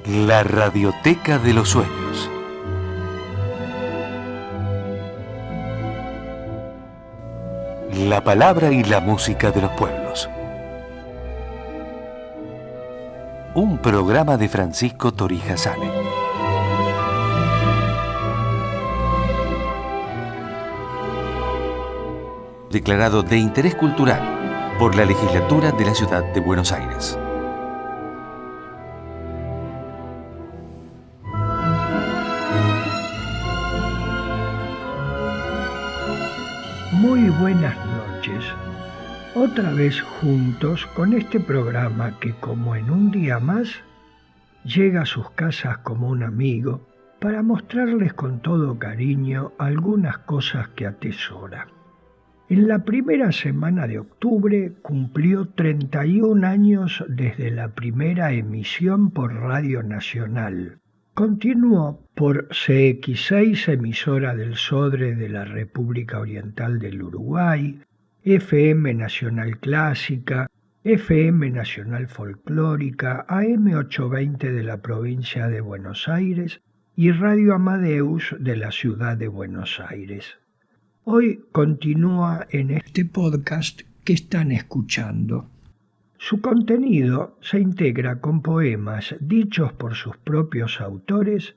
La Radioteca de los Sueños. La palabra y la música de los pueblos. Un programa de Francisco Torija Sane. Declarado de interés cultural por la Legislatura de la Ciudad de Buenos Aires. Muy buenas noches, otra vez juntos con este programa que, como en un día más, llega a sus casas como un amigo para mostrarles con todo cariño algunas cosas que atesora. En la primera semana de octubre cumplió 31 años desde la primera emisión por Radio Nacional. Continuó por CX6, emisora del Sodre de la República Oriental del Uruguay, FM Nacional Clásica, FM Nacional Folclórica, AM820 de la provincia de Buenos Aires y Radio Amadeus de la ciudad de Buenos Aires. Hoy continúa en este podcast que están escuchando. Su contenido se integra con poemas dichos por sus propios autores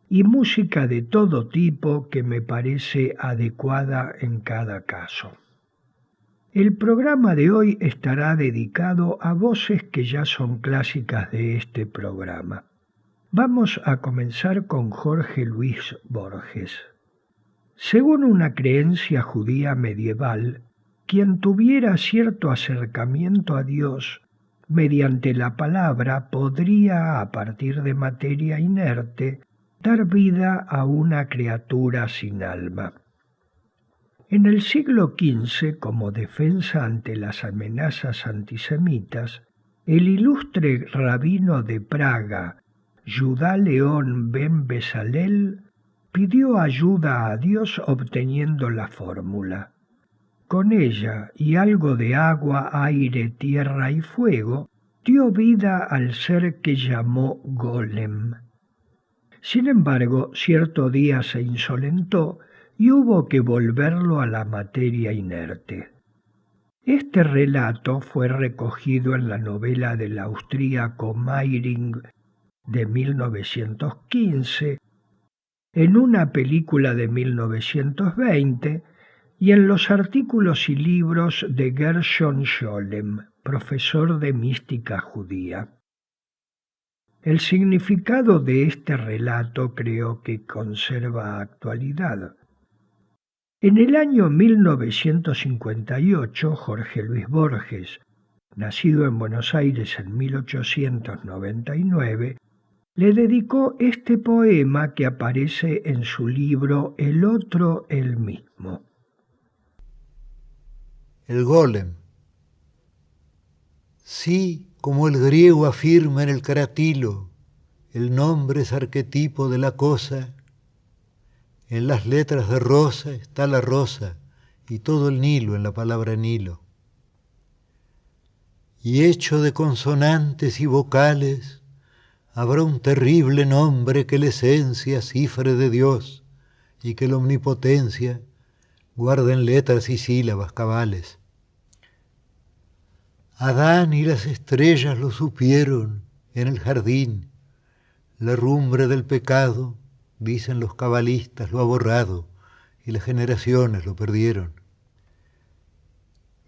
y música de todo tipo que me parece adecuada en cada caso. El programa de hoy estará dedicado a voces que ya son clásicas de este programa. Vamos a comenzar con Jorge Luis Borges. Según una creencia judía medieval, quien tuviera cierto acercamiento a Dios mediante la palabra podría, a partir de materia inerte, dar vida a una criatura sin alma. En el siglo XV, como defensa ante las amenazas antisemitas, el ilustre rabino de Praga, Judá León ben Bezalel, pidió ayuda a Dios obteniendo la fórmula. Con ella y algo de agua, aire, tierra y fuego, dio vida al ser que llamó Golem. Sin embargo, cierto día se insolentó y hubo que volverlo a la materia inerte. Este relato fue recogido en la novela del austríaco Mayring de 1915, en una película de 1920 y en los artículos y libros de Gershon Scholem, profesor de mística judía. El significado de este relato creo que conserva actualidad. En el año 1958, Jorge Luis Borges, nacido en Buenos Aires en 1899, le dedicó este poema que aparece en su libro El otro, el mismo. El golem. Sí, como el griego afirma en el Caratilo, el nombre es arquetipo de la cosa. En las letras de rosa está la rosa y todo el Nilo en la palabra Nilo. Y hecho de consonantes y vocales, habrá un terrible nombre que la esencia cifre de Dios y que la omnipotencia guarda en letras y sílabas cabales. Adán y las estrellas lo supieron en el jardín. La rumbre del pecado, dicen los cabalistas, lo ha borrado y las generaciones lo perdieron.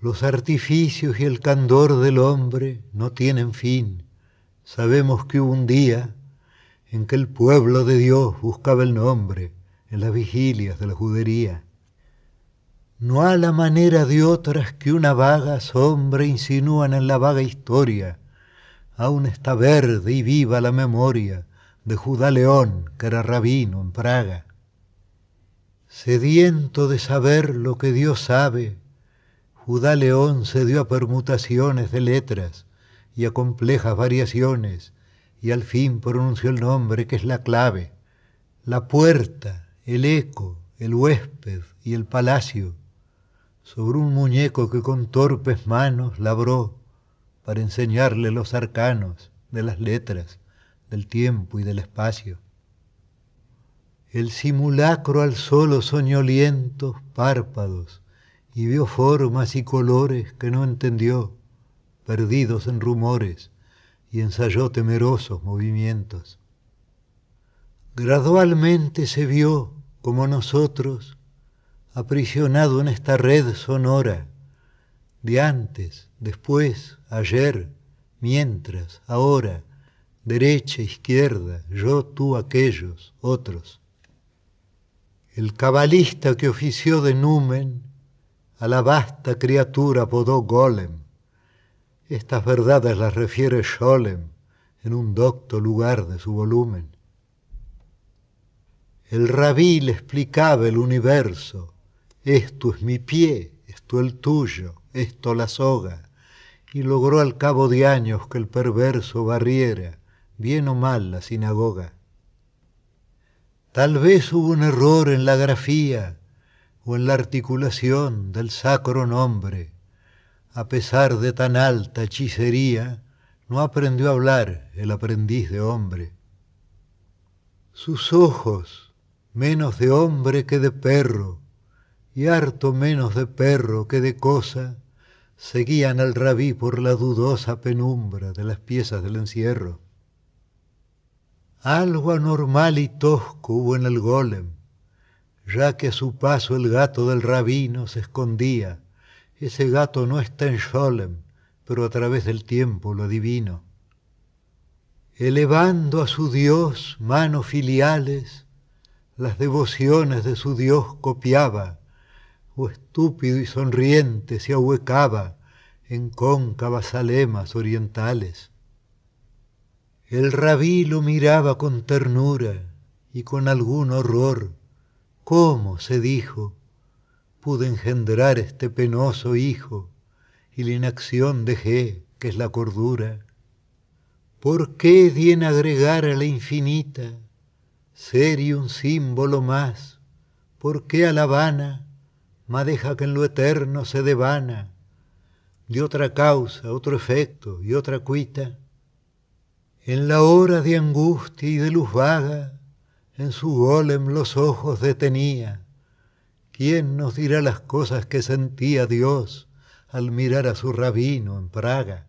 Los artificios y el candor del hombre no tienen fin. Sabemos que hubo un día en que el pueblo de Dios buscaba el nombre en las vigilias de la judería. No a la manera de otras que una vaga sombra insinúan en la vaga historia, aún está verde y viva la memoria de Judá León, que era rabino en Praga. Sediento de saber lo que Dios sabe, Judá León se dio a permutaciones de letras y a complejas variaciones, y al fin pronunció el nombre que es la clave, la puerta, el eco, el huésped y el palacio, sobre un muñeco que con torpes manos labró para enseñarle los arcanos de las letras del tiempo y del espacio. El simulacro alzó los soñolientos párpados y vio formas y colores que no entendió, perdidos en rumores, y ensayó temerosos movimientos. Gradualmente se vio, como nosotros, aprisionado en esta red sonora, de antes, después, ayer, mientras, ahora, derecha, izquierda, yo, tú, aquellos, otros. El cabalista que ofició de numen a la vasta criatura apodó Golem. Estas verdades las refiere Scholem en un docto lugar de su volumen. El rabí le explicaba el universo: esto es mi pie, esto el tuyo, esto la soga, y logró al cabo de años que el perverso barriera, bien o mal, la sinagoga. Tal vez hubo un error en la grafía o en la articulación del sacro nombre. A pesar de tan alta hechicería, no aprendió a hablar el aprendiz de hombre. Sus ojos, menos de hombre que de perro, y harto menos de perro que de cosa, seguían al rabí por la dudosa penumbra de las piezas del encierro. Algo anormal y tosco hubo en el golem, ya que a su paso el gato del rabino se escondía. Ese gato no está en Scholem, pero a través del tiempo lo adivino. Elevando a su Dios manos filiales, las devociones de su Dios copiaba, o estúpido y sonriente se ahuecaba en cóncavas alemas orientales. El rabí lo miraba con ternura y con algún horror. ¿Cómo?, se dijo, pude engendrar este penoso hijo y la inacción dejé, que es la cordura. ¿Por qué di en agregar a la infinita ser y un símbolo más? ¿Por qué a la vana madeja que en lo eterno se devana? De otra causa, otro efecto y otra cuita. En la hora de angustia y de luz vaga, en su golem los ojos detenía. ¿Quién nos dirá las cosas que sentía Dios al mirar a su rabino en Praga?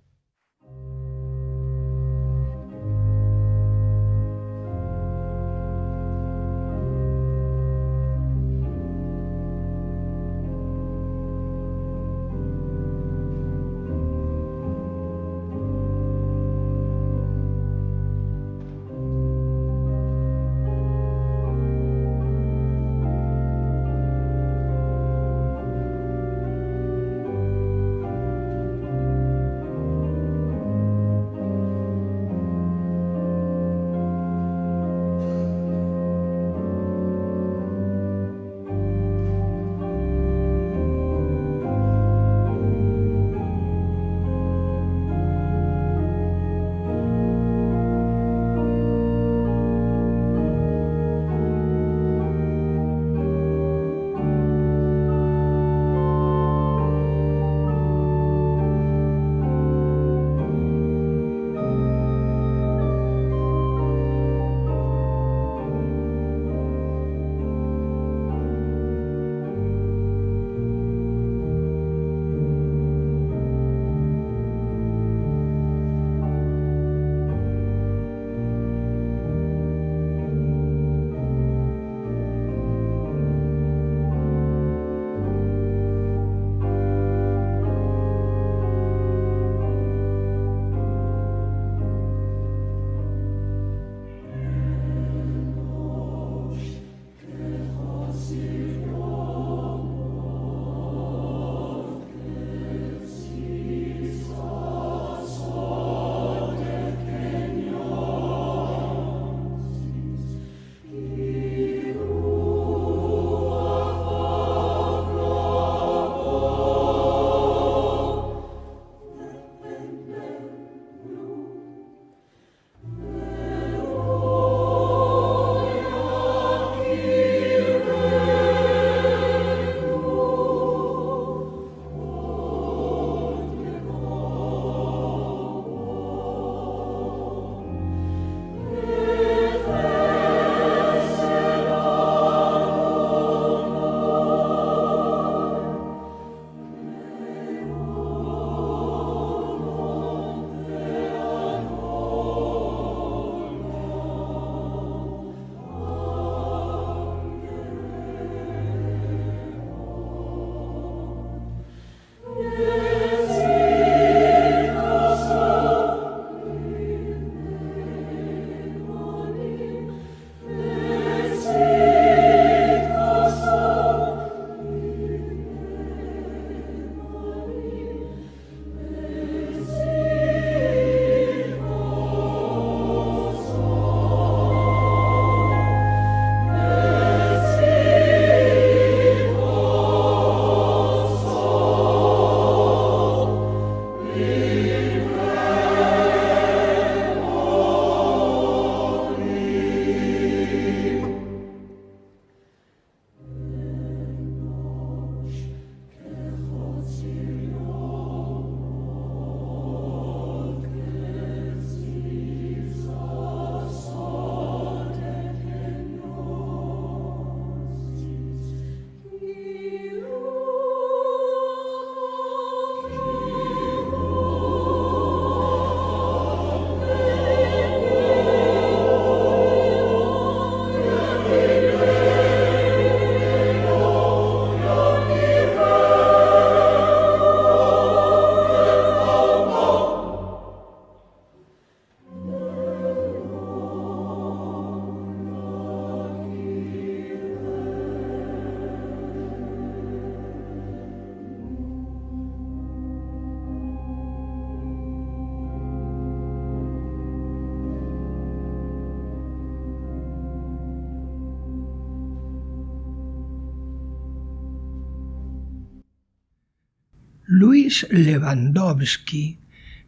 Luis Lewandowski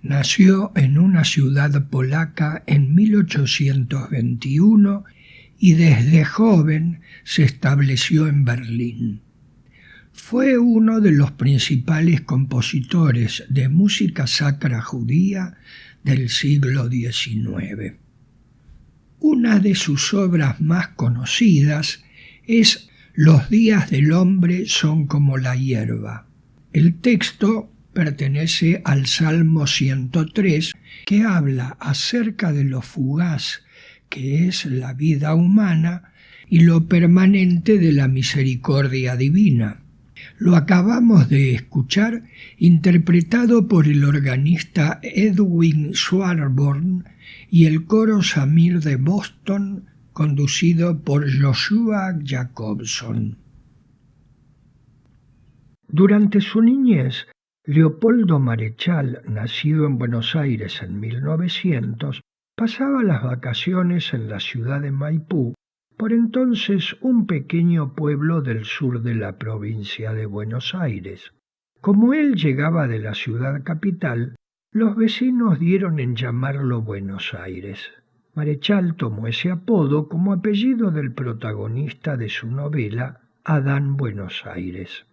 nació en una ciudad polaca en 1821 y desde joven se estableció en Berlín. Fue uno de los principales compositores de música sacra judía del siglo XIX. Una de sus obras más conocidas es Los días del hombre son como la hierba. El texto pertenece al Salmo 103, que habla acerca de lo fugaz que es la vida humana y lo permanente de la misericordia divina. Lo acabamos de escuchar interpretado por el organista Edwin Swarborn y el coro Samir de Boston, conducido por Joshua Jacobson. Durante su niñez, Leopoldo Marechal, nacido en Buenos Aires en 1900, pasaba las vacaciones en la ciudad de Maipú, por entonces un pequeño pueblo del sur de la provincia de Buenos Aires. Como él llegaba de la ciudad capital, los vecinos dieron en llamarlo Buenos Aires. Marechal tomó ese apodo como apellido del protagonista de su novela Adán Buenos Aires.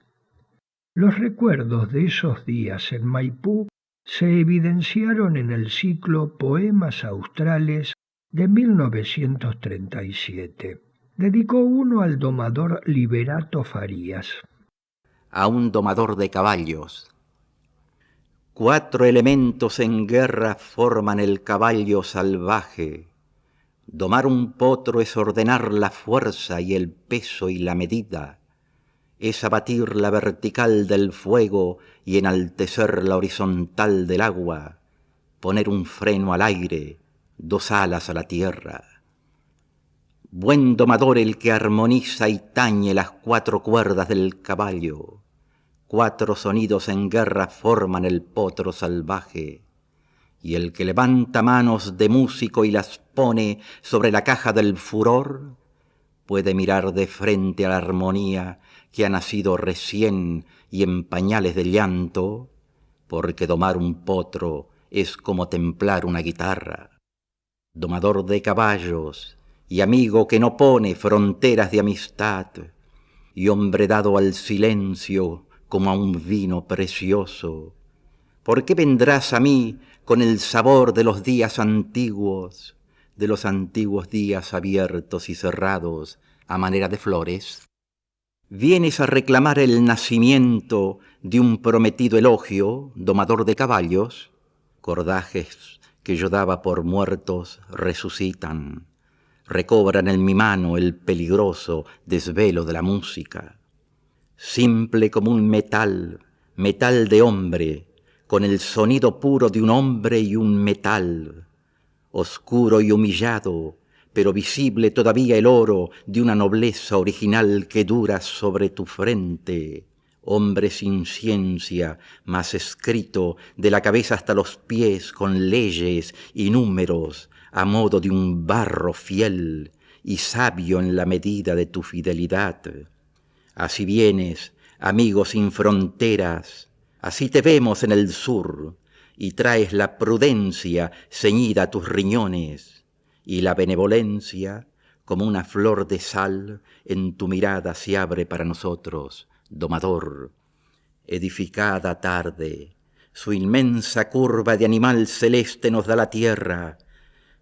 Los recuerdos de esos días en Maipú se evidenciaron en el ciclo Poemas Australes de 1937. Dedicó uno al domador Liberato Farías. A un domador de caballos. 4 elementos en guerra forman el caballo salvaje. Domar un potro es ordenar la fuerza y el peso y la medida. Es abatir la vertical del fuego y enaltecer la horizontal del agua, poner un freno al aire, 2 alas a la tierra. Buen domador el que armoniza y tañe las 4 cuerdas del caballo. 4 sonidos en guerra forman el potro salvaje, y el que levanta manos de músico y las pone sobre la caja del furor, puede mirar de frente a la armonía que ha nacido recién y en pañales de llanto, porque domar un potro es como templar una guitarra. Domador de caballos y amigo que no pone fronteras de amistad, y hombre dado al silencio como a un vino precioso, ¿por qué vendrás a mí con el sabor de los días antiguos, de los antiguos días abiertos y cerrados a manera de flores? ¿Vienes a reclamar el nacimiento de un prometido elogio, domador de caballos? Cordajes que yo daba por muertos resucitan, recobran en mi mano el peligroso desvelo de la música. Simple como un metal, metal de hombre, con el sonido puro de un hombre y un metal, oscuro y humillado, pero visible todavía el oro de una nobleza original que dura sobre tu frente, hombre sin ciencia, mas escrito de la cabeza hasta los pies con leyes y números, a modo de un barro fiel y sabio en la medida de tu fidelidad. Así vienes, amigo sin fronteras, así te vemos en el sur, y traes la prudencia ceñida a tus riñones, y la benevolencia, como una flor de sal, en tu mirada se abre para nosotros, domador. Edificada tarde, su inmensa curva de animal celeste nos da la tierra.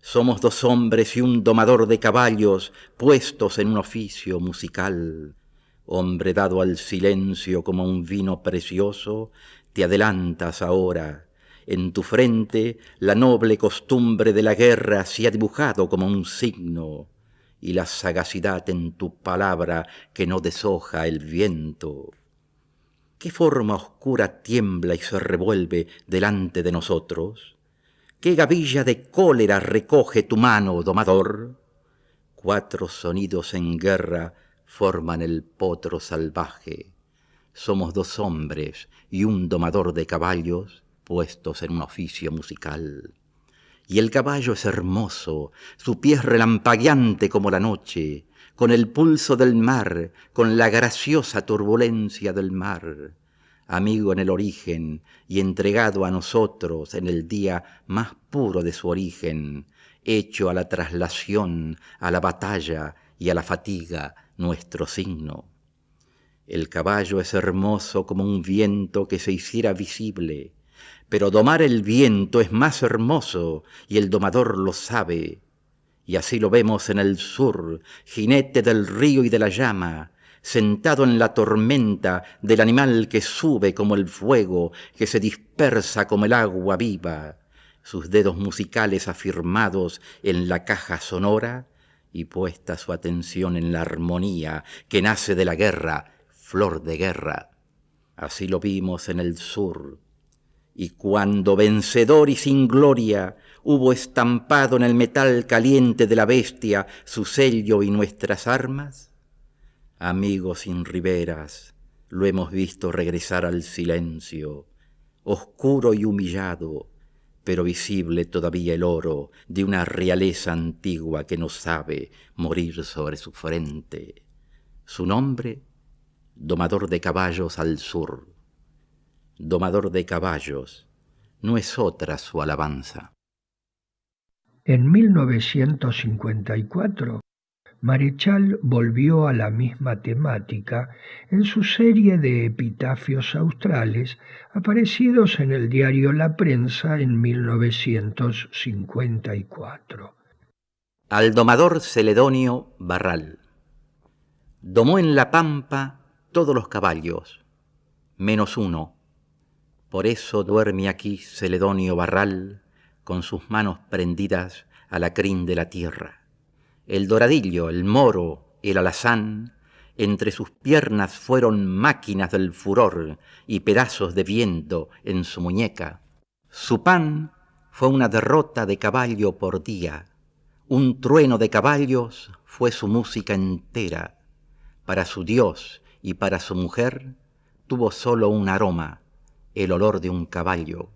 Somos 2 hombres y un domador de caballos puestos en un oficio musical. Hombre dado al silencio como un vino precioso, te adelantas ahora. En tu frente la noble costumbre de la guerra se ha dibujado como un signo, y la sagacidad en tu palabra que no deshoja el viento. ¿Qué forma oscura tiembla y se revuelve delante de nosotros? ¿Qué gavilla de cólera recoge tu mano, domador? 4 sonidos en guerra forman el potro salvaje. Somos 2 hombres y un domador de caballos puestos en un oficio musical. Y el caballo es hermoso, su pie es relampagueante como la noche, con el pulso del mar, con la graciosa turbulencia del mar. amigo en el origen y entregado a nosotros en el día más puro de su origen, hecho a la traslación, a la batalla y a la fatiga nuestro signo. El caballo es hermoso como un viento que se hiciera visible, pero domar el viento es más hermoso y el domador lo sabe. Y así lo vemos en el sur, jinete del río y de la llama, sentado en la tormenta del animal que sube como el fuego, que se dispersa como el agua viva, sus dedos musicales afirmados en la caja sonora y puesta su atención en la armonía que nace de la guerra, flor de guerra. Así lo vimos en el sur. Y cuando vencedor y sin gloria hubo estampado en el metal caliente de la bestia su sello y nuestras armas, amigos sin riberas, lo hemos visto regresar al silencio, oscuro y humillado, pero visible todavía el oro de una realeza antigua que no sabe morir sobre su frente. Su nombre, domador de caballos al sur. Domador de caballos, no es otra su alabanza. En 1954, Marechal volvió a la misma temática en su serie de epitafios australes aparecidos en el diario La Prensa en 1954. Al domador Celedonio Barral. Domó en la pampa todos los caballos, menos uno. Por eso duerme aquí Celedonio Barral, con sus manos prendidas a la crin de la tierra. El doradillo, el moro, el alazán, entre sus piernas fueron máquinas del furor y pedazos de viento en su muñeca. Su pan fue una derrota de caballo por día, un trueno de caballos fue su música entera. Para su Dios y para su mujer tuvo solo un aroma, el olor de un caballo.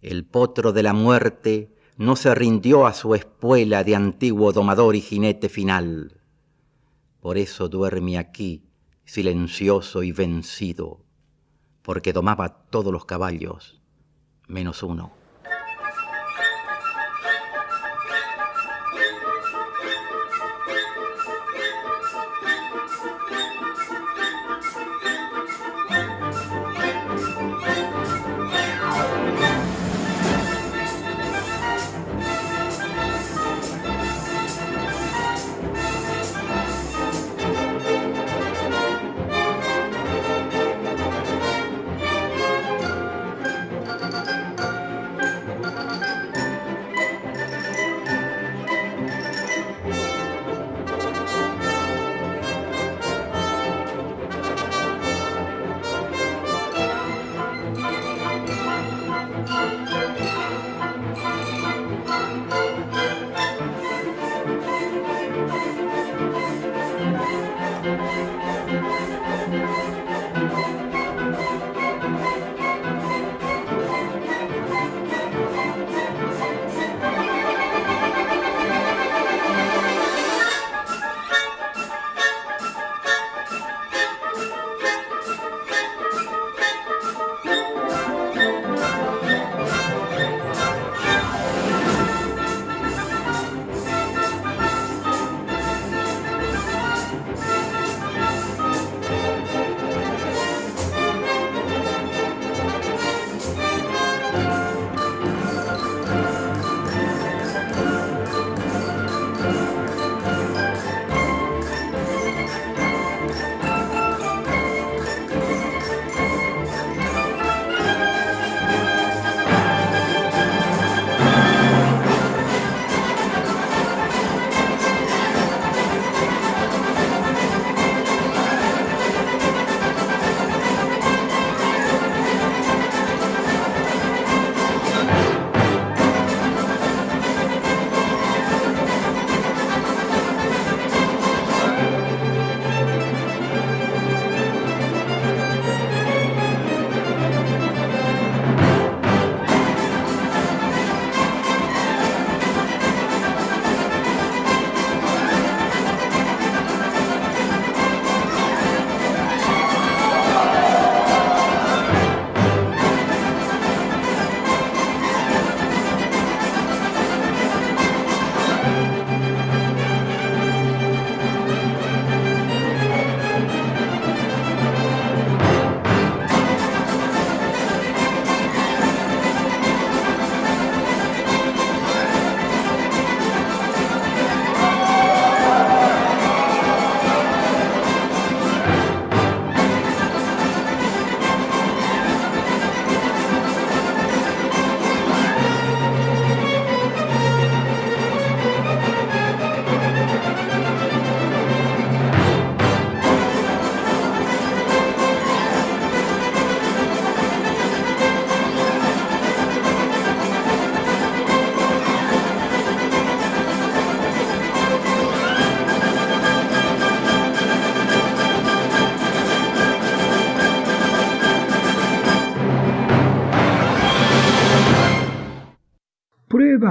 El potro de la muerte no se rindió a su espuela de antiguo domador y jinete final. Por eso duerme aquí, silencioso y vencido, porque domaba todos los caballos, menos uno.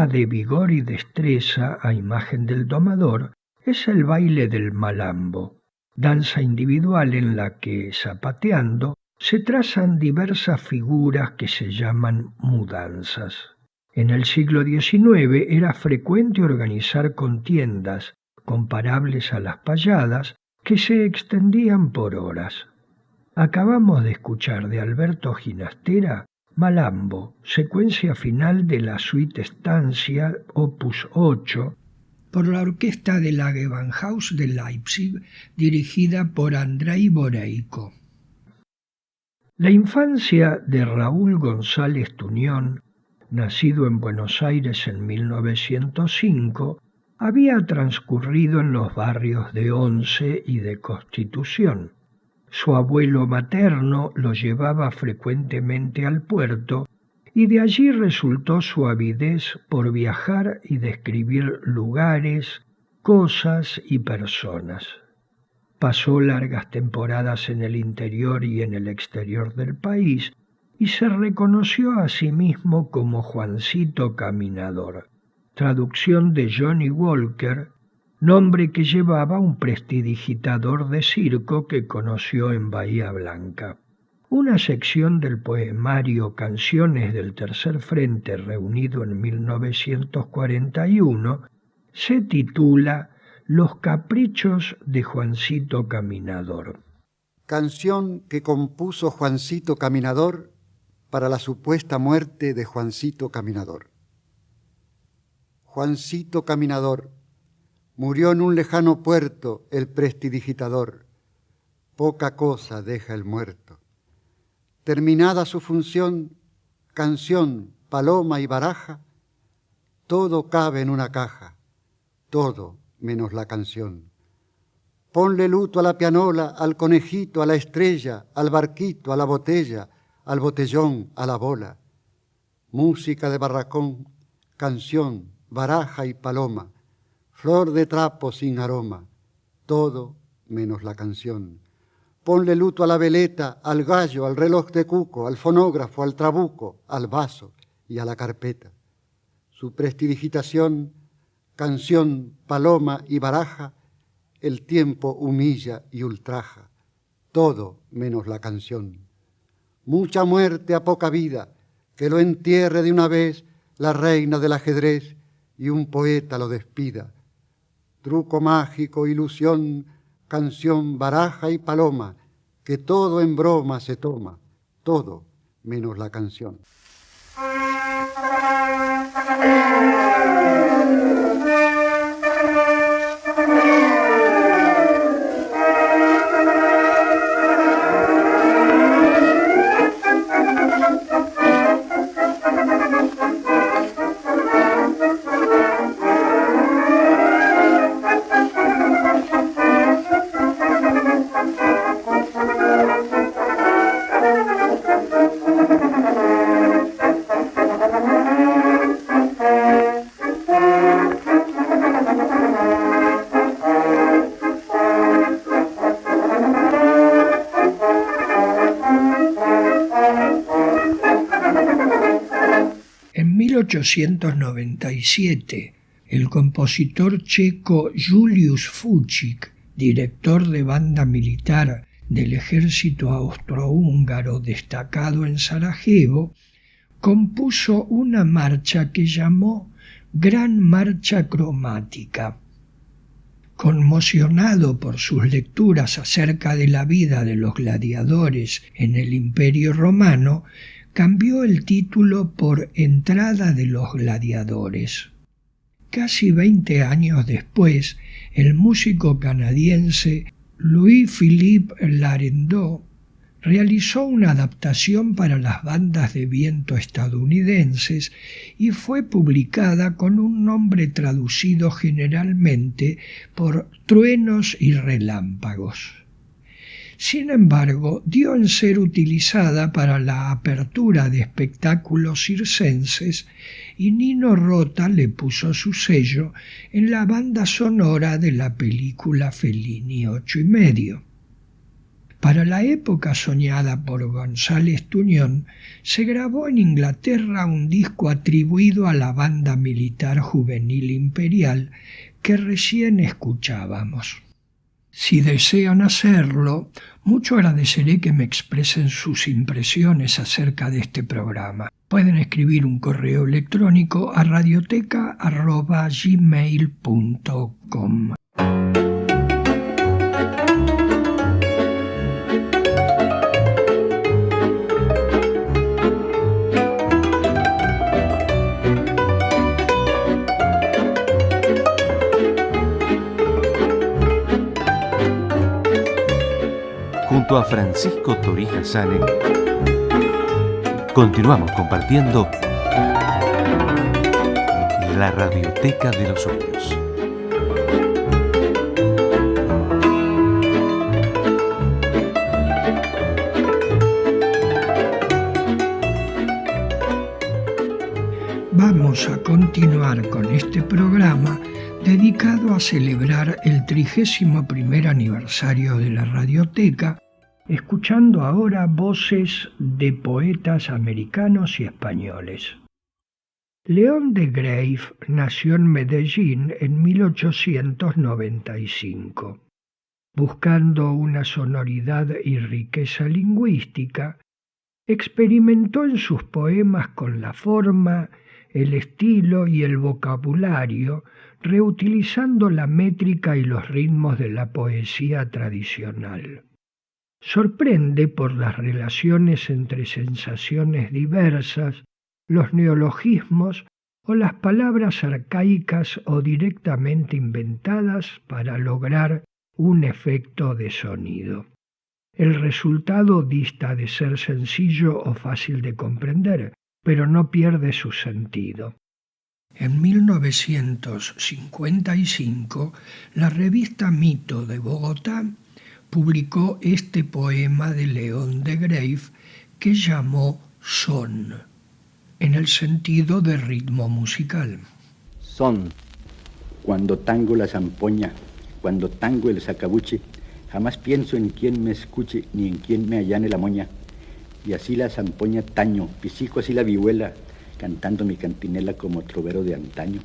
prueba de vigor y destreza a imagen del domador es el baile del malambo, danza individual en la que, zapateando, se trazan diversas figuras que se llaman mudanzas. En el siglo XIX era frecuente organizar contiendas comparables a las payadas que se extendían por horas. Acabamos de escuchar de Alberto Ginastera Malambo, secuencia final de la suite Estancia, opus 8, por la orquesta de la Gewandhaus de Leipzig, dirigida por Andrei Boreiko. La infancia de Raúl González Tuñón, nacido en Buenos Aires en 1905, había transcurrido en los barrios de Once y de Constitución. Su abuelo materno lo llevaba frecuentemente al puerto y de allí resultó su avidez por viajar y describir lugares, cosas y personas. Pasó largas temporadas en el interior y en el exterior del país y se reconoció a sí mismo como Juancito Caminador, traducción de Johnny Walker, nombre que llevaba un prestidigitador de circo que conoció en Bahía Blanca. Una sección del poemario Canciones del Tercer Frente, reunido en 1941, se titula Los caprichos de Juancito Caminador. Canción que compuso Juancito Caminador para la supuesta muerte de Juancito Caminador. Juancito Caminador, murió en un lejano puerto el prestidigitador. Poca cosa deja el muerto. Terminada su función, canción, paloma y baraja, todo cabe en una caja, todo menos la canción. Ponle luto a la pianola, al conejito, a la estrella, al barquito, a la botella, al botellón, a la bola. Música de barracón, canción, baraja y paloma, flor de trapo sin aroma, todo menos la canción. Ponle luto a la veleta, al gallo, al reloj de cuco, al fonógrafo, al trabuco, al vaso y a la carpeta. Su prestidigitación, canción, paloma y baraja, el tiempo humilla y ultraja, todo menos la canción. Mucha muerte a poca vida, que lo entierre de una vez la reina del ajedrez y un poeta lo despida. Truco mágico, ilusión, canción, baraja y paloma, que todo en broma se toma, todo menos la canción. En 1897, el compositor checo Julius Fučík, director de banda militar del ejército austrohúngaro destacado en Sarajevo, compuso una marcha que llamó Gran Marcha Cromática. Conmocionado por sus lecturas acerca de la vida de los gladiadores en el Imperio Romano, cambió el título por Entrada de los Gladiadores. Casi 20 años después, el músico canadiense Louis-Philippe Larendeau realizó una adaptación para las bandas de viento estadounidenses y fue publicada con un nombre traducido generalmente por Truenos y Relámpagos. Sin embargo, dio en ser utilizada para la apertura de espectáculos circenses y Nino Rota le puso su sello en la banda sonora de la película Fellini 8 y medio. Para la época soñada por González Tuñón, se grabó en Inglaterra un disco atribuido a la banda militar juvenil imperial que recién escuchábamos. Si desean hacerlo, mucho agradeceré que me expresen sus impresiones acerca de este programa. Pueden escribir un correo electrónico a radioteca@gmail.com. Junto a Francisco Torija Sane, continuamos compartiendo la Radioteca de los Sueños. Vamos a continuar con este programa dedicado a celebrar el 31º aniversario de la Radioteca, escuchando ahora voces de poetas americanos y españoles. León de Greiff nació en Medellín en 1895. Buscando una sonoridad y riqueza lingüística, experimentó en sus poemas con la forma, el estilo y el vocabulario, reutilizando la métrica y los ritmos de la poesía tradicional. Sorprende por las relaciones entre sensaciones diversas, los neologismos o las palabras arcaicas o directamente inventadas para lograr un efecto de sonido. El resultado dista de ser sencillo o fácil de comprender, pero no pierde su sentido. En 1955, la revista Mito de Bogotá publicó este poema de León de Greiff que llamó Son, en el sentido de ritmo musical. Son, cuando tango la zampoña, cuando tango el sacabuche, jamás pienso en quien me escuche ni en quien me allane la moña. Y así la zampoña taño, pisico así la vihuela, cantando mi cantinela como trovero de antaño.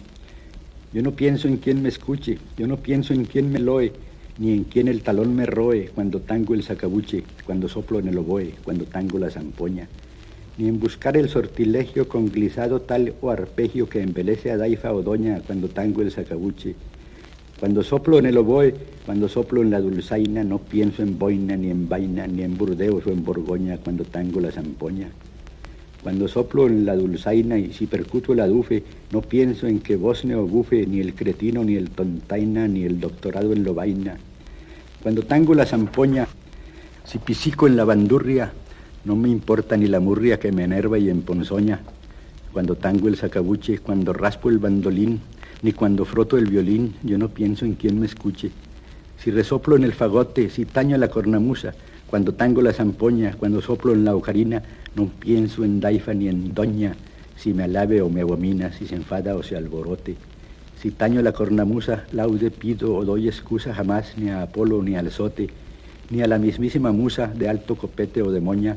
Yo no pienso en quien me escuche, yo no pienso en quien me loe, ni en quien el talón me roe, cuando tango el sacabuche, cuando soplo en el oboe, cuando tango la zampoña, ni en buscar el sortilegio con glisado tal o arpegio que embelece a daifa o doña, cuando tango el sacabuche. Cuando soplo en el oboe, cuando soplo en la dulzaina, no pienso en boina, ni en vaina, ni en Burdeos o en Borgoña, cuando tango la zampoña. Cuando soplo en la dulzaina y si percuto el adufe, no pienso en que bosne o bufe, ni el cretino, ni el tontaina, ni el doctorado en lobaina. Cuando tango la zampoña, si pisico en la bandurria, no me importa ni la murria que me enerva y emponzoña. Cuando tango el sacabuche, cuando raspo el bandolín, ni cuando froto el violín, yo no pienso en quién me escuche. Si resoplo en el fagote, si taño la cornamusa, cuando tango la zampoña, cuando soplo en la ocarina, no pienso en daifa ni en doña, si me alabe o me abomina, si se enfada o se alborote. Si taño la cornamusa, laude pido o doy excusa jamás ni a Apolo ni al Zote, ni a la mismísima musa de alto copete o de moña,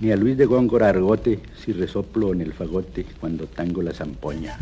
ni a Luis de Góngora Argote, si resoplo en el fagote cuando tango la zampoña.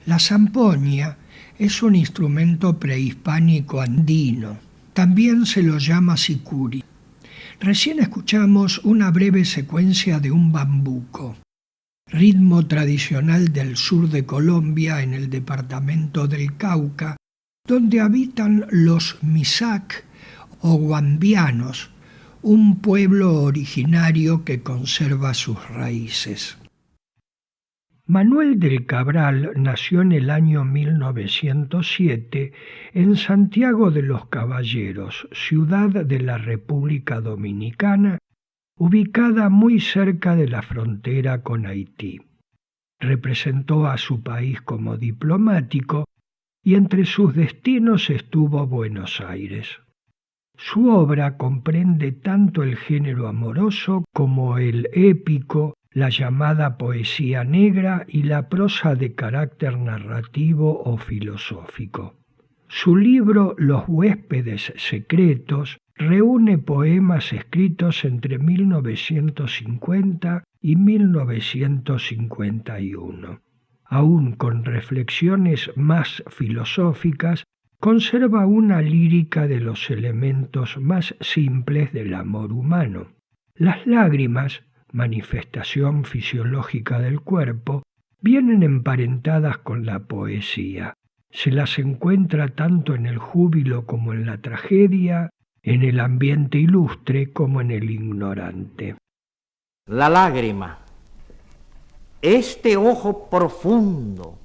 La zampoña es un instrumento prehispánico andino. También se lo llama sicuri. Recién escuchamos una breve secuencia de un bambuco, ritmo tradicional del sur de Colombia en el departamento del Cauca, donde habitan los Misak o guambianos, un pueblo originario que conserva sus raíces. Manuel del Cabral nació en el año 1907 en Santiago de los Caballeros, ciudad de la República Dominicana, ubicada muy cerca de la frontera con Haití. Representó a su país como diplomático y entre sus destinos estuvo Buenos Aires. Su obra comprende tanto el género amoroso como el épico, la llamada poesía negra y la prosa de carácter narrativo o filosófico. Su libro Los huéspedes secretos reúne poemas escritos entre 1950 y 1951. Aún con reflexiones más filosóficas, conserva una lírica de los elementos más simples del amor humano. Las lágrimas, manifestación fisiológica del cuerpo, vienen emparentadas con la poesía. Se las encuentra tanto en el júbilo como en la tragedia, en el ambiente ilustre como en el ignorante. La lágrima, este ojo profundo,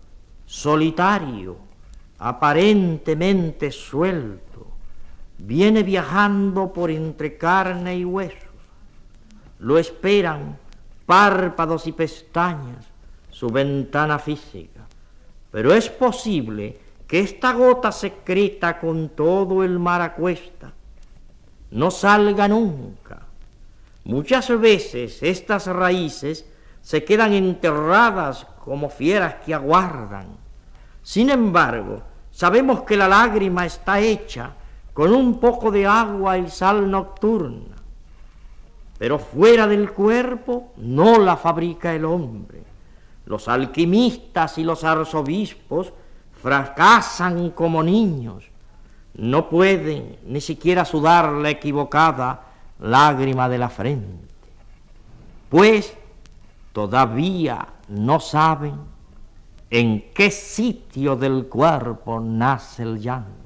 solitario, aparentemente suelto, viene viajando por entre carne y huesos. Lo esperan párpados y pestañas, su ventana física. Pero es posible que esta gota secreta con todo el mar a cuesta no salga nunca. Muchas veces estas raíces se quedan enterradas como fieras que aguardan. Sin embargo, sabemos que la lágrima está hecha con un poco de agua y sal nocturna. Pero fuera del cuerpo no la fabrica el hombre. Los alquimistas y los arzobispos fracasan como niños. No pueden ni siquiera sudar la equivocada lágrima de la frente, pues todavía no saben en qué sitio del cuerpo nace el llanto.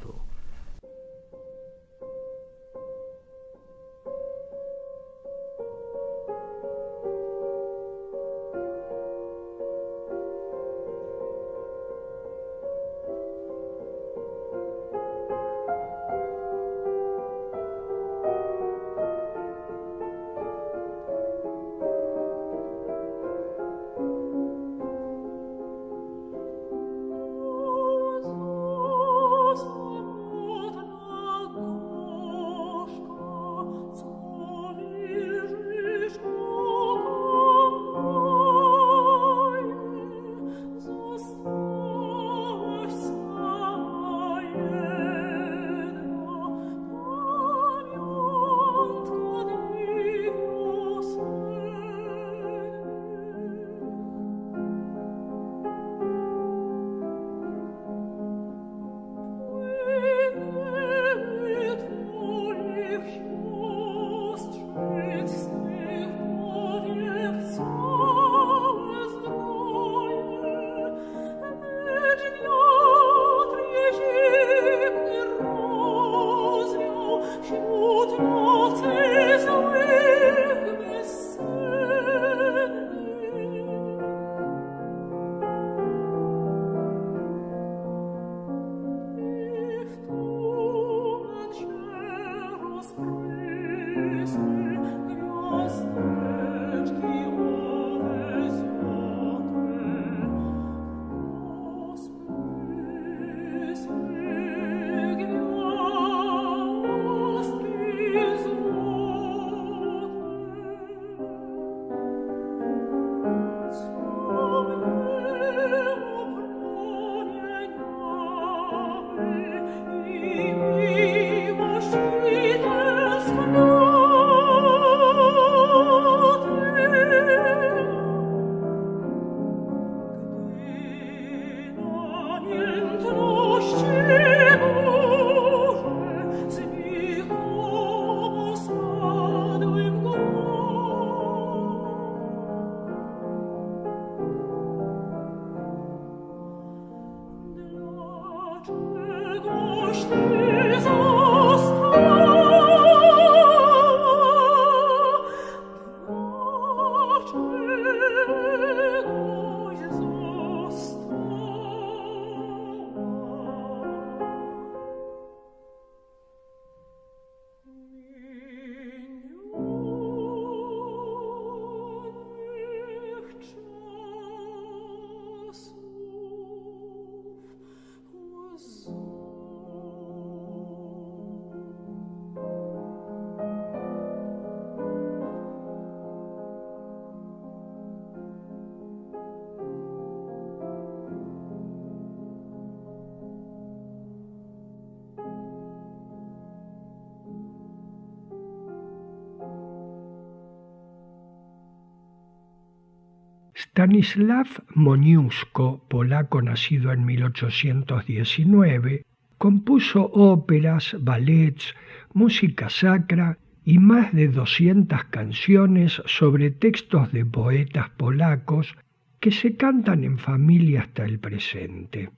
Stanisław Moniuszko, polaco nacido en 1819, compuso óperas, ballets, música sacra y más de 200 canciones sobre textos de poetas polacos que se cantan en familia hasta el presente.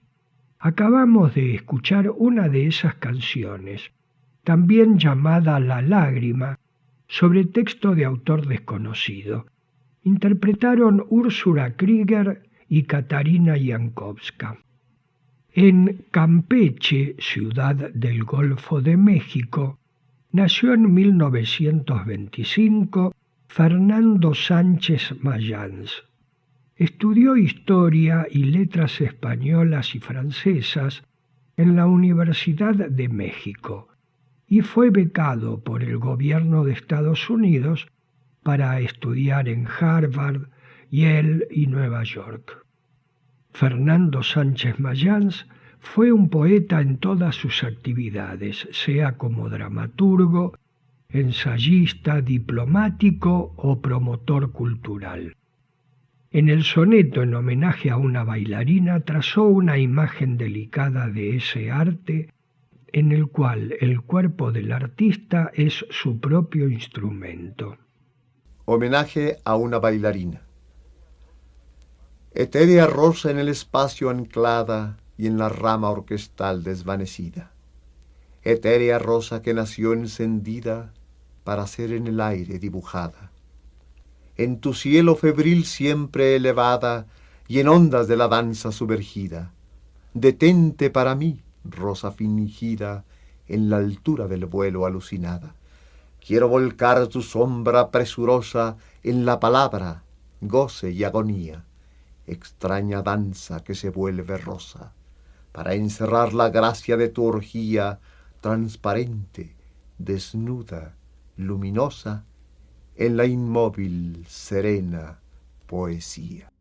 Acabamos de escuchar una de esas canciones, también llamada La Lágrima, sobre texto de autor desconocido. Interpretaron Úrsula Krieger y Katarina Jankowska. En Campeche, ciudad del Golfo de México, nació en 1925 Fernando Sánchez Mayans. Estudió Historia y Letras Españolas y Francesas en la Universidad de México y fue becado por el gobierno de Estados Unidos para estudiar en Harvard, Yale y Nueva York. Fernando Sánchez Mayans fue un poeta en todas sus actividades, sea como dramaturgo, ensayista, diplomático o promotor cultural. En el soneto en homenaje a una bailarina trazó una imagen delicada de ese arte en el cual el cuerpo del artista es su propio instrumento. Homenaje a una bailarina. Etérea rosa en el espacio anclada y en la rama orquestal desvanecida. Etérea rosa que nació encendida para ser en el aire dibujada. En tu cielo febril siempre elevada y en ondas de la danza sumergida. Detente para mí, rosa fingida, en la altura del vuelo alucinada. Quiero volcar tu sombra presurosa en la palabra, goce y agonía, extraña danza que se vuelve rosa, para encerrar la gracia de tu orgía, transparente, desnuda, luminosa, en la inmóvil, serena poesía.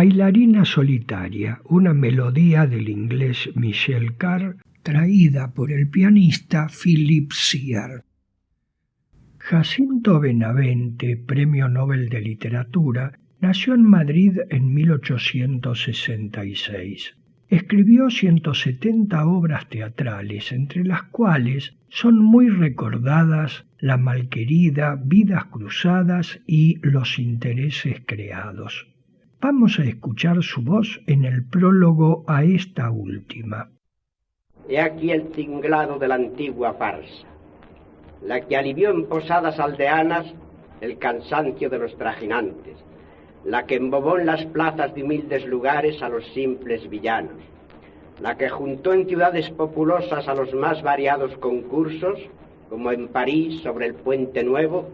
Bailarina solitaria, una melodía del inglés Michel Carr, traída por el pianista Philip Sear. Jacinto Benavente, Premio Nobel de Literatura, nació en Madrid en 1866. Escribió 170 obras teatrales, entre las cuales son muy recordadas La malquerida, Vidas cruzadas y Los intereses creados. Vamos a escuchar su voz en el prólogo a esta última. He aquí el tinglado de la antigua farsa, la que alivió en posadas aldeanas el cansancio de los trajinantes, la que embobó en las plazas de humildes lugares a los simples villanos, la que juntó en ciudades populosas a los más variados concursos, como en París sobre el Puente Nuevo,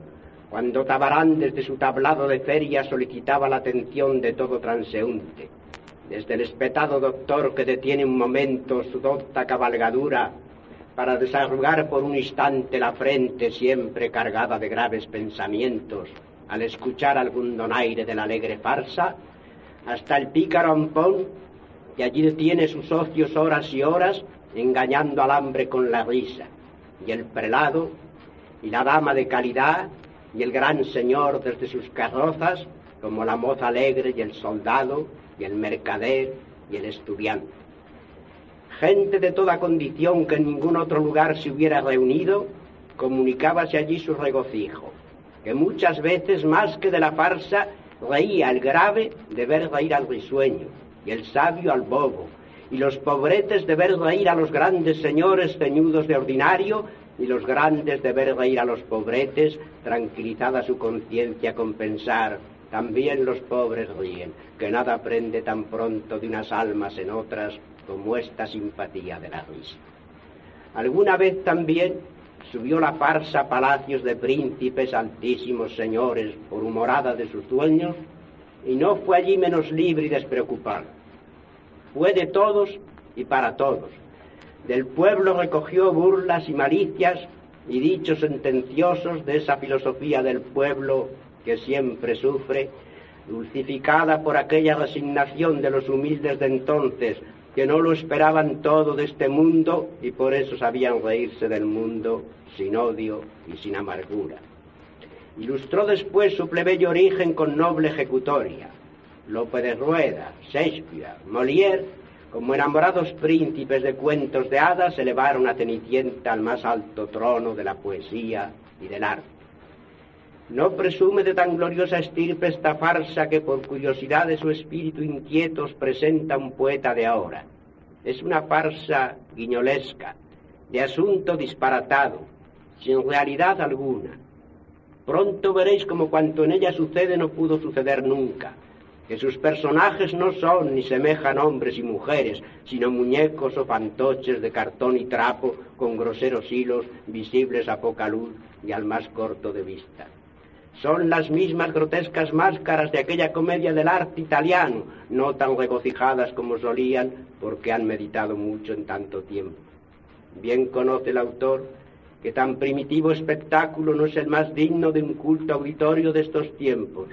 cuando Tabarán desde su tablado de feria solicitaba la atención de todo transeúnte, desde el espetado doctor que detiene un momento su docta cabalgadura para desarrugar por un instante la frente siempre cargada de graves pensamientos al escuchar algún donaire de la alegre farsa, hasta el pícaro Ampón, que allí detiene sus ocios horas y horas engañando al hambre con la risa, y el prelado, y la dama de calidad, y el gran señor desde sus carrozas, como la moza alegre y el soldado, y el mercader y el estudiante. Gente de toda condición que en ningún otro lugar se hubiera reunido, comunicábase allí su regocijo, que muchas veces más que de la farsa reía el grave de ver reír al risueño, y el sabio al bobo, y los pobretes de ver reír a los grandes señores ceñudos de ordinario, y los grandes de ver reír a los pobretes, tranquilizada su conciencia con pensar, también los pobres ríen, que nada aprende tan pronto de unas almas en otras como esta simpatía de la risa. Alguna vez también subió la farsa a palacios de príncipes, altísimos señores, por humorada de sus dueños, y no fue allí menos libre y despreocupado. Fue de todos y para todos. Del pueblo recogió burlas y malicias y dichos sentenciosos de esa filosofía del pueblo que siempre sufre, dulcificada por aquella resignación de los humildes de entonces, que no lo esperaban todo de este mundo y por eso sabían reírse del mundo sin odio y sin amargura. Ilustró después su plebeyo origen con noble ejecutoria. Lope de Rueda, Shakespeare, Molière, como enamorados príncipes de cuentos de hadas, elevaron a Cenicienta al más alto trono de la poesía y del arte. No presume de tan gloriosa estirpe esta farsa que por curiosidad de su espíritu inquieto os presenta un poeta de ahora. Es una farsa guiñolesca, de asunto disparatado, sin realidad alguna. Pronto veréis como cuanto en ella sucede no pudo suceder nunca, que sus personajes no son ni semejan hombres y mujeres, sino muñecos o fantoches de cartón y trapo con groseros hilos visibles a poca luz y al más corto de vista. Son las mismas grotescas máscaras de aquella comedia del arte italiano, no tan regocijadas como solían, porque han meditado mucho en tanto tiempo. Bien conoce el autor que tan primitivo espectáculo no es el más digno de un culto auditorio de estos tiempos.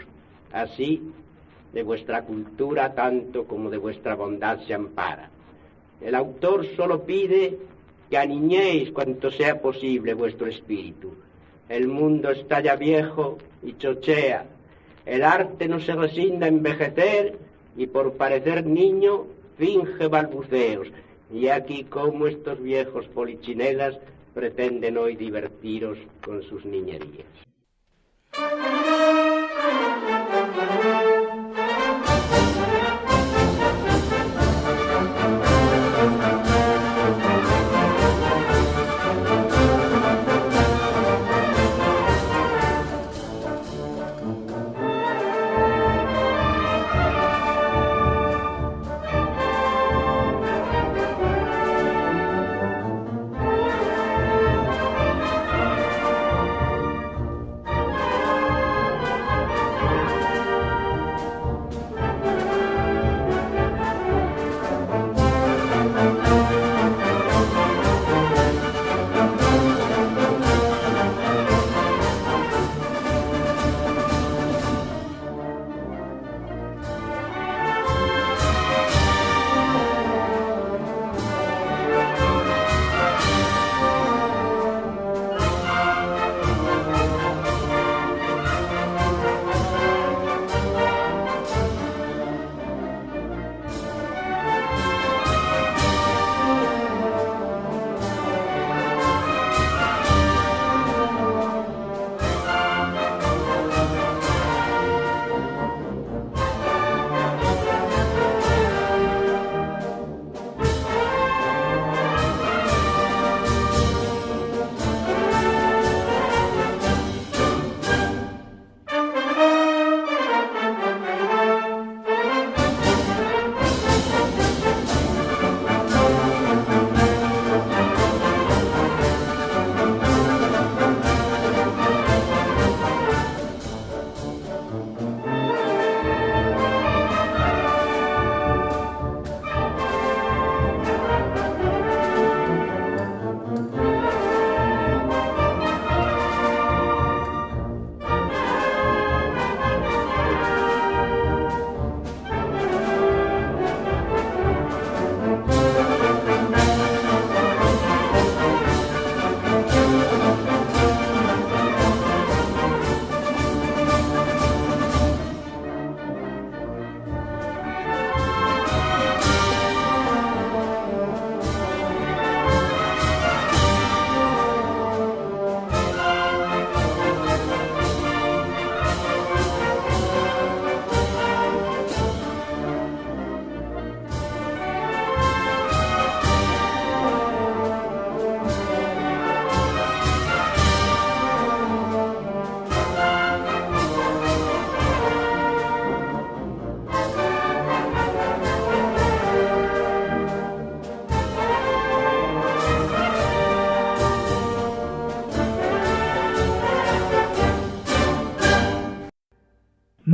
Así, de vuestra cultura tanto como de vuestra bondad se ampara. El autor solo pide que aniñéis cuanto sea posible vuestro espíritu. El mundo está ya viejo y chochea. El arte no se resigna a envejecer y por parecer niño finge balbuceos. Y aquí como estos viejos polichinelas pretenden hoy divertiros con sus niñerías.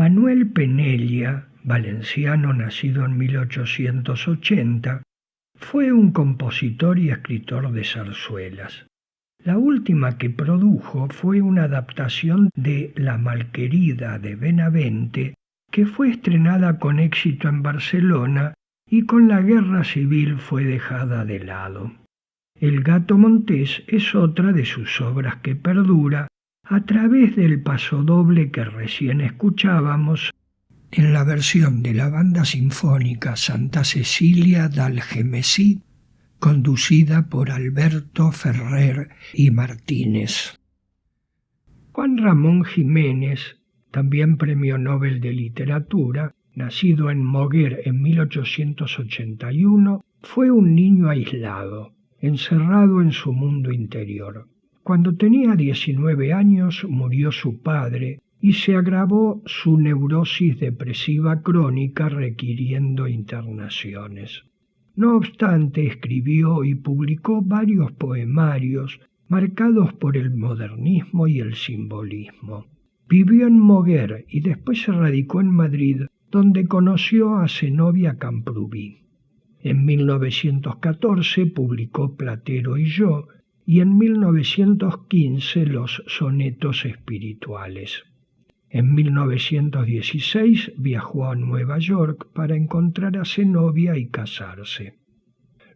Manuel Penella, valenciano nacido en 1880, fue un compositor y escritor de zarzuelas. La última que produjo fue una adaptación de La Malquerida de Benavente, que fue estrenada con éxito en Barcelona y con la Guerra Civil fue dejada de lado. El Gato Montés es otra de sus obras que perdura a través del pasodoble que recién escuchábamos en la versión de la Banda Sinfónica Santa Cecilia d'Algemesí, conducida por Alberto Ferrer y Martínez. Juan Ramón Jiménez, también Premio Nobel de Literatura, nacido en Moguer en 1881, fue un niño aislado, encerrado en su mundo interior. Cuando tenía 19 años murió su padre y se agravó su neurosis depresiva crónica requiriendo internaciones. No obstante, escribió y publicó varios poemarios marcados por el modernismo y el simbolismo. Vivió en Moguer y después se radicó en Madrid, donde conoció a Zenobia Camprubí. En 1914 publicó Platero y yo, y en 1915 los Sonetos Espirituales. En 1916 viajó a Nueva York para encontrar a Zenobia y casarse.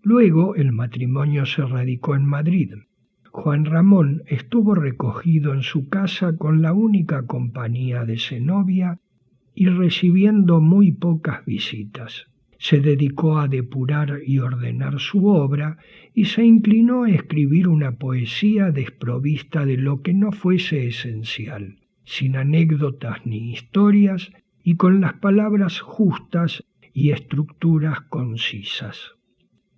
Luego el matrimonio se radicó en Madrid. Juan Ramón estuvo recogido en su casa con la única compañía de Zenobia y recibiendo muy pocas visitas. Se dedicó a depurar y ordenar su obra y se inclinó a escribir una poesía desprovista de lo que no fuese esencial, sin anécdotas ni historias y con las palabras justas y estructuras concisas.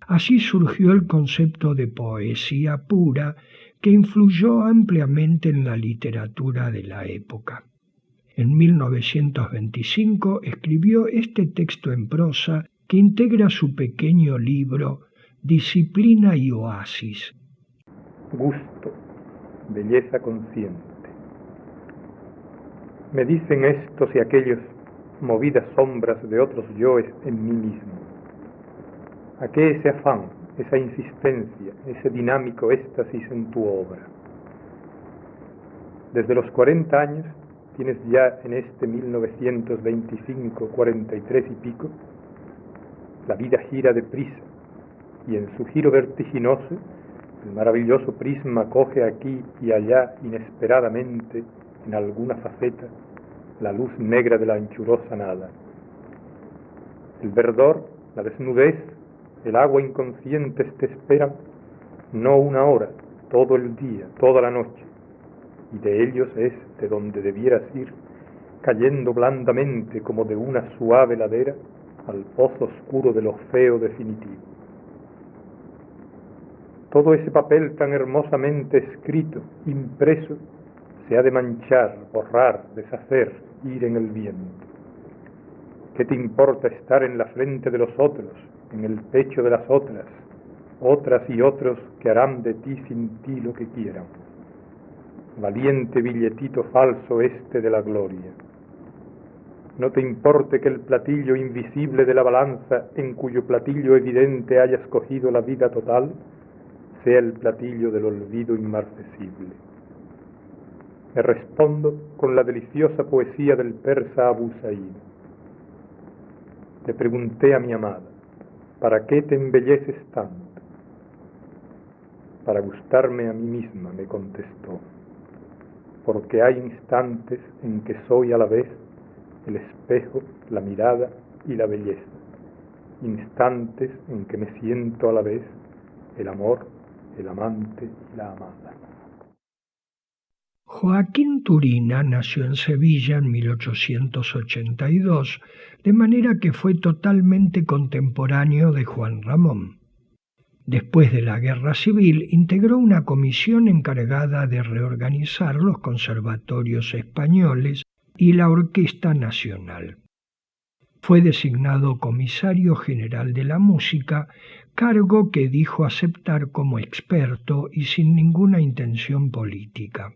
Así surgió el concepto de poesía pura que influyó ampliamente en la literatura de la época. En 1925 escribió este texto en prosa que integra su pequeño libro Disciplina y Oasis. Gusto, belleza consciente. Me dicen estos y aquellos, movidas sombras de otros yoes en mí mismo. ¿A qué ese afán, esa insistencia, ese dinámico éxtasis en tu obra? Desde los 40 años tienes ya en este 1925, 43 y pico, la vida gira deprisa y en su giro vertiginoso el maravilloso prisma coge aquí y allá inesperadamente en alguna faceta la luz negra de la anchurosa nada. El verdor, la desnudez, el agua inconscientes te esperan no una hora, todo el día, toda la noche, y de ellos es de donde debieras ir, cayendo blandamente como de una suave ladera al pozo oscuro de lo feo definitivo. Todo ese papel tan hermosamente escrito, impreso, se ha de manchar, borrar, deshacer, ir en el viento. ¿Qué te importa estar en la frente de los otros, en el pecho de las otras y otros que harán de ti sin ti lo que quieran? Valiente billetito falso este de la gloria. No te importe que el platillo invisible de la balanza, en cuyo platillo evidente hayas cogido la vida total, sea el platillo del olvido inmarcesible. Me respondo con la deliciosa poesía del persa Abu Said. Le pregunté a mi amada, ¿para qué te embelleces tanto? Para gustarme a mí misma, me contestó, porque hay instantes en que soy a la vez el espejo, la mirada y la belleza, instantes en que me siento a la vez el amor, el amante y la amada. Joaquín Turina nació en Sevilla en 1882, de manera que fue totalmente contemporáneo de Juan Ramón. Después de la Guerra Civil, integró una comisión encargada de reorganizar los conservatorios españoles y la Orquesta Nacional. Fue designado comisario general de la música, cargo que dijo aceptar como experto y sin ninguna intención política.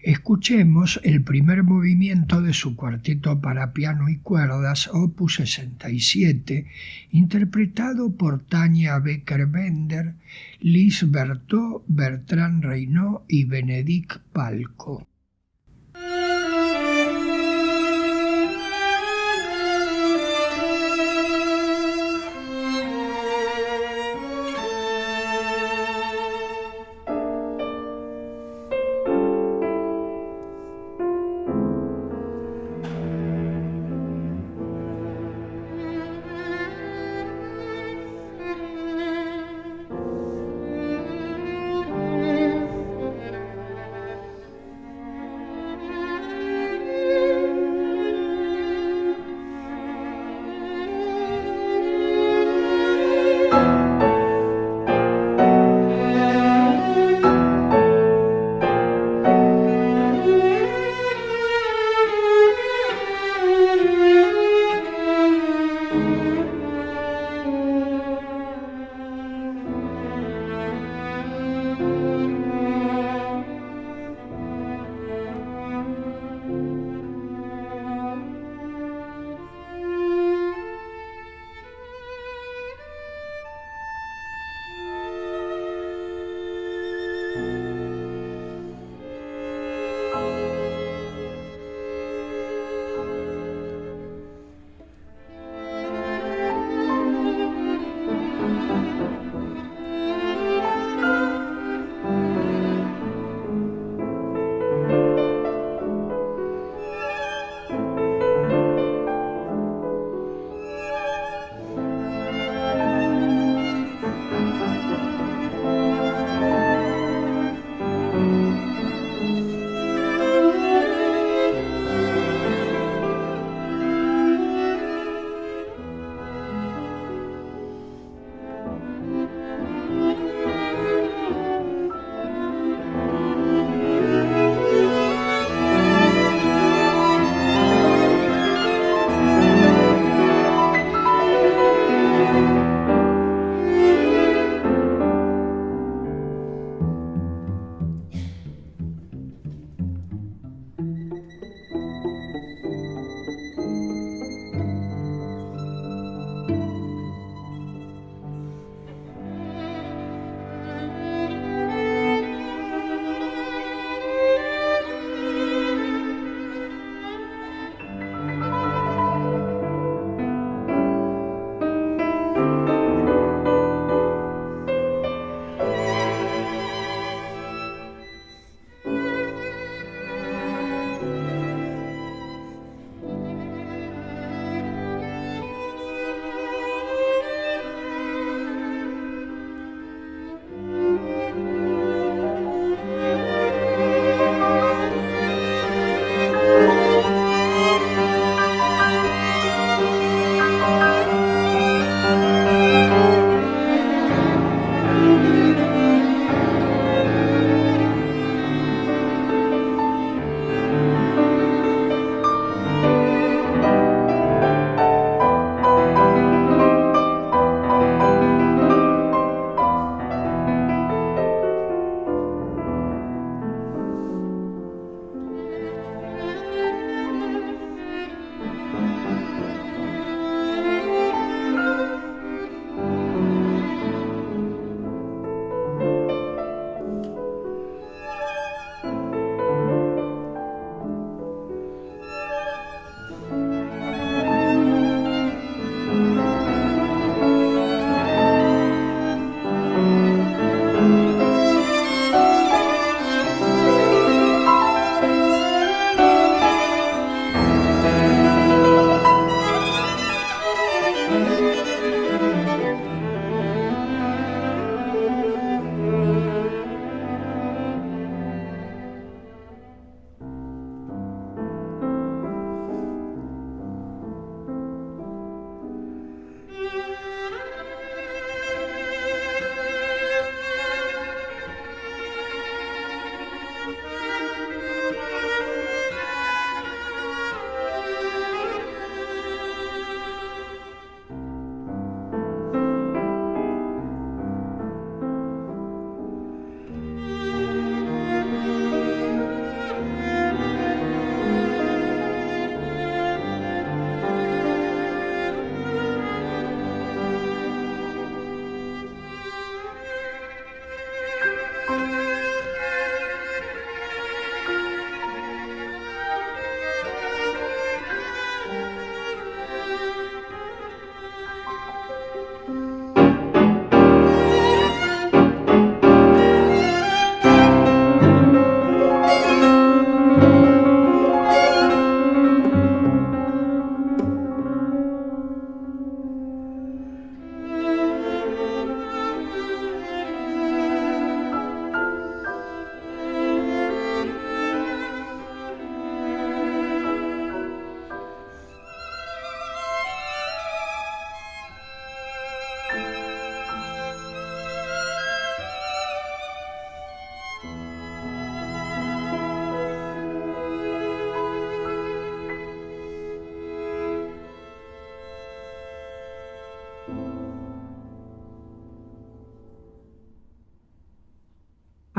Escuchemos el primer movimiento de su cuarteto para piano y cuerdas, opus 67, interpretado por Tania Becker-Bender, Lise Berthaud, Bertrand Reynaud y Benedict Palco.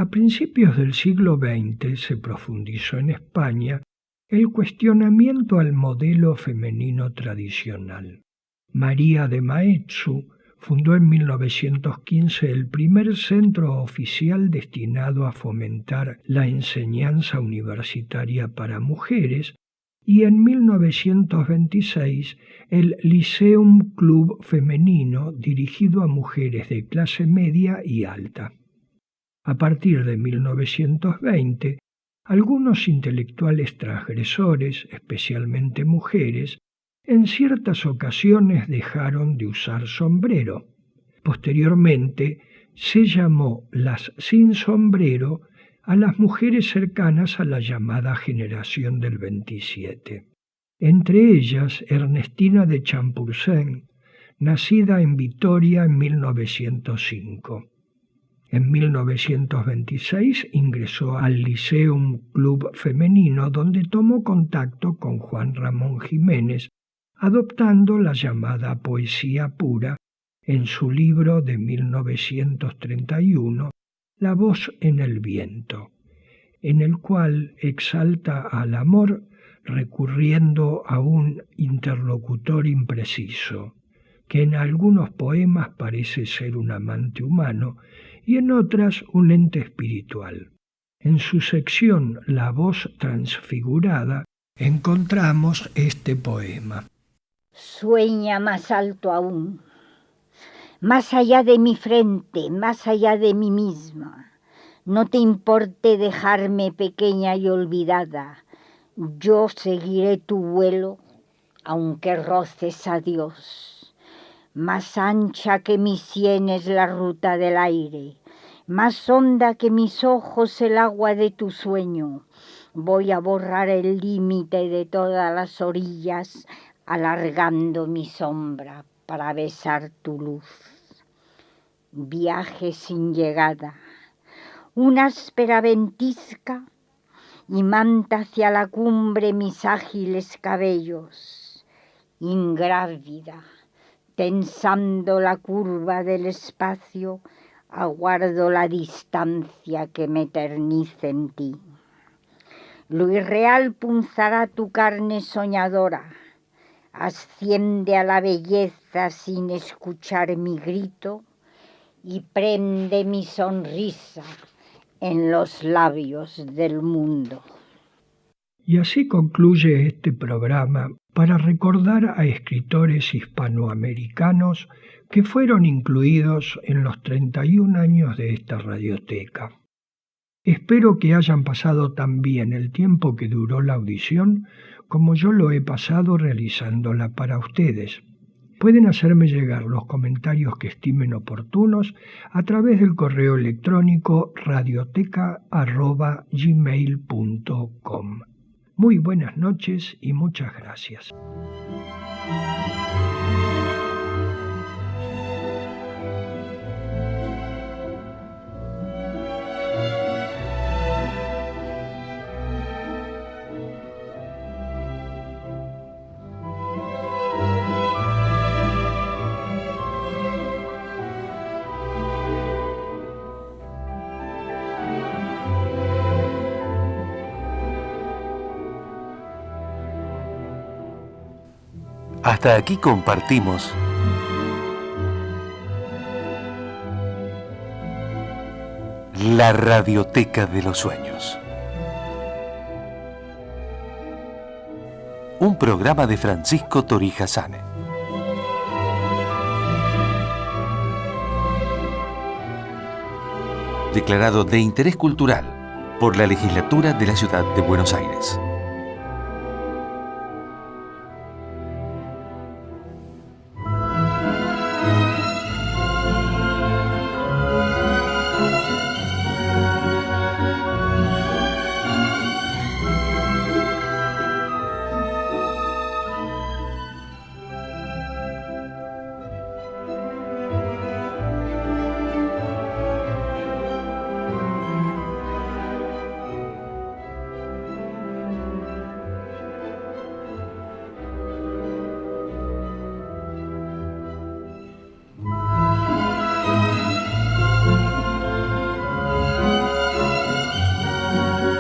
A principios del siglo XX se profundizó en España el cuestionamiento al modelo femenino tradicional. María de Maeztu fundó en 1915 el primer centro oficial destinado a fomentar la enseñanza universitaria para mujeres y en 1926 el Lyceum Club Femenino dirigido a mujeres de clase media y alta. A partir de 1920, algunos intelectuales transgresores, especialmente mujeres, en ciertas ocasiones dejaron de usar sombrero. Posteriormente se llamó las sin sombrero a las mujeres cercanas a la llamada generación del 27. Entre ellas Ernestina de Champurcén, nacida en Vitoria en 1905. En 1926 ingresó al Lyceum Club Femenino, donde tomó contacto con Juan Ramón Jiménez, adoptando la llamada poesía pura en su libro de 1931, La voz en el viento, en el cual exalta al amor recurriendo a un interlocutor impreciso, que en algunos poemas parece ser un amante humano y en otras un ente espiritual. En su sección La voz transfigurada encontramos este poema. Sueña más alto aún, más allá de mi frente, más allá de mí misma. No te importe dejarme pequeña y olvidada. Yo seguiré tu vuelo, aunque roces a Dios. Más ancha que mis sienes la ruta del aire, más honda que mis ojos el agua de tu sueño. Voy a borrar el límite de todas las orillas, alargando mi sombra para besar tu luz. Viaje sin llegada, una áspera ventisca y manta hacia la cumbre mis ágiles cabellos. Ingrávida, tensando la curva del espacio, aguardo la distancia que me eternice en ti. Lo irreal punzará tu carne soñadora, asciende a la belleza sin escuchar mi grito y prende mi sonrisa en los labios del mundo. Y así concluye este programa para recordar a escritores hispanoamericanos que fueron incluidos en los 31 años de esta radioteca. Espero que hayan pasado tan bien el tiempo que duró la audición como yo lo he pasado realizándola para ustedes. Pueden hacerme llegar los comentarios que estimen oportunos a través del correo electrónico radioteca@gmail.com. Muy buenas noches y muchas gracias. Hasta aquí compartimos la Radioteca de los Sueños. Un programa de Francisco Torija Sane. Declarado de interés cultural por la Legislatura de la Ciudad de Buenos Aires. Música